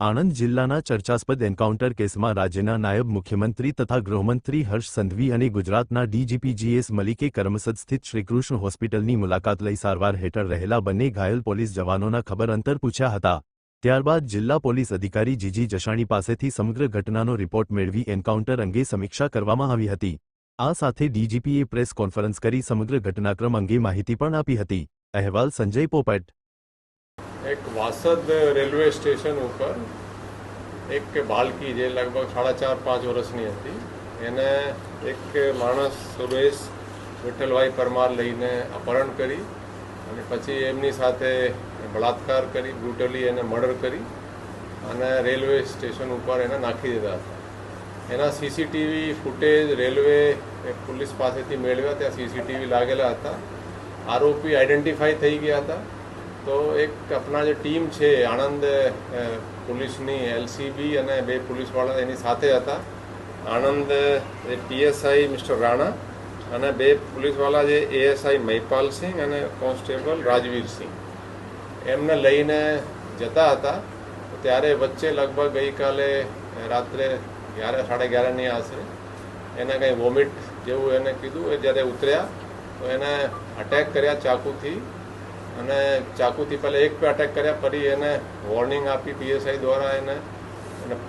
આણંદ જિલ્લાના ચર્ચાસ્પદ એન્કાઉન્ટર કેસમાં રાજ્યના નાયબ મુખ્યમંત્રી તથા ગૃહમંત્રી હર્ષ સંઘવી અને ગુજરાતના ડીજીપી જીએસ મલિકે કરમસદ સ્થિત શ્રીકૃષ્ણ હોસ્પિટલની મુલાકાત લઈ સારવાર હેઠળ રહેલા બંને ઘાયલ પોલીસ જવાનોના ખબર અંતર પૂછ્યા હતા। ત્યારબાદ જિલ્લા પોલીસ અધિકારી જીજી જશાણી પાસેથી સમગ્ર ઘટનાનો રિપોર્ટ મેળવી એન્કાઉન્ટર અંગે સમીક્ષા કરવામાં આવી હતી। આ સાથે ડીજીપીએ પ્રેસ કોન્ફરન્સ કરી સમગ્ર ઘટનાક્રમ અંગે માહિતી પણ આપી હતી। અહેવાલ સંજય પોપટ। एक वासद रेलवे स्टेशन पर एक बालकी जे लगभग 4.5 वर्षनी थी एने एक माणस सुरेश विठ्ठलभाई परमार लईने अपहरण करी અને પછી એમની સાથે બળાત્કાર કરી બ્રુટલી એને મર્ડર કરી અને રેલવે સ્ટેશન ઉપર એને નાખી દીધા હતા। એના સીસીટીવી ફૂટેજ રેલવે પોલીસ પાસેથી મેળવ્યા। ત્યાં સીસીટીવી લાગેલા હતા। આરોપી આઈડેન્ટિફાઈ થઈ ગયા હતા। તો એક આપણા જે ટીમ છે આણંદ પોલીસની એલસીબી અને બે પોલીસવાળા એની સાથે હતા। આણંદ પીએસઆઈ મિસ્ટર રાણા અને બે પોલીસવાળા જે એએસઆઈ મહિપાલસિંહ અને કોન્સ્ટેબલ રાજવીરસિંહ એમને લઈને જતા હતા। ત્યારે વચ્ચે લગભગ ગઈકાલે રાત્રે 11-11:30ની આશરે એને કંઈ વોમિટ જેવું એને કીધું। એ જ્યારે ઉતર્યા તો એને અટેક કર્યા ચાકુથી અને ચાકુથી પહેલાં એક પે અટેક કર્યા, ફરી એને વોર્નિંગ આપી પીએસઆઈ દ્વારા એને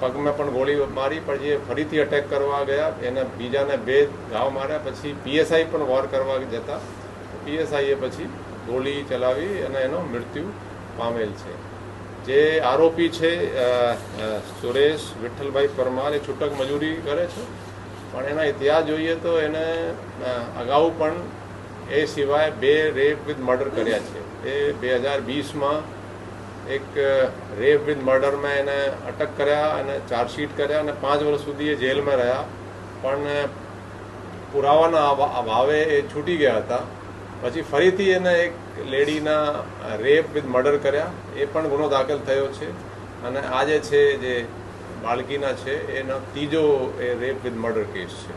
પગમાં પણ ગોળી મારી। પણ જે ફરીથી અટેક કરવા ગયા એને બીજાને 2 ઘાવ માર્યા। પછી પીએસઆઈ પણ વોર કરવા જતા પીએસઆઈએ પછી ગોળી ચલાવી અને એનો મૃત્યુ પામેલ છે। જે આરોપી છે સુરેશ વિઠ્ઠલભાઈ પરમાર એ છૂટક મજૂરી કરે છે, પણ એના ઇતિહાસ જોઈએ તો એને અગાઉ પણ એ સિવાય 2 રેપ વિથ મર્ડર કર્યા છે। એ 2020માં એક રેપ વિથ મર્ડરમાં એને અટક કર્યા અને ચાર્જશીટ કર્યા અને 5 વર્ષ સુધી એ જેલમાં રહ્યા, પણ પુરાવાના અભાવે એ છૂટી ગયા હતા। પછી ફરીથી એને એક લેડીના રેપ વિથ મર્ડર કર્યા, એ પણ ગુનો દાખલ થયો છે અને આ જે છે જે બાળકીના છે એનો 3જો એ રેપ વિથ મર્ડર કેસ છે।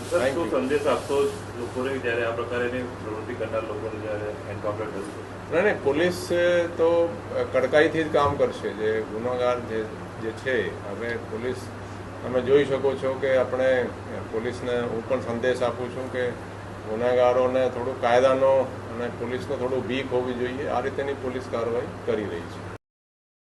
સંદેશ આપતો લોકોને જ્યારે આ પ્રકારની પ્રવૃત્તિ કરનાર લોકોને જ્યારે એન્કાઉન્ટર કરશે? નહીં, પોલીસ તો કડકાઈથી જ કામ કરશે। જે ગુનેગાર જે છે, હવે પોલીસ તમે જોઈ શકો છો કે આપણે પોલીસને હું પણ સંદેશ આપું છું કે ગુનેગારોને થોડું કાયદાનો અને પોલીસનો થોડું બીક હોવી જોઈએ। આ રીતેની પોલીસ કાર્યવાહી કરી રહી છે।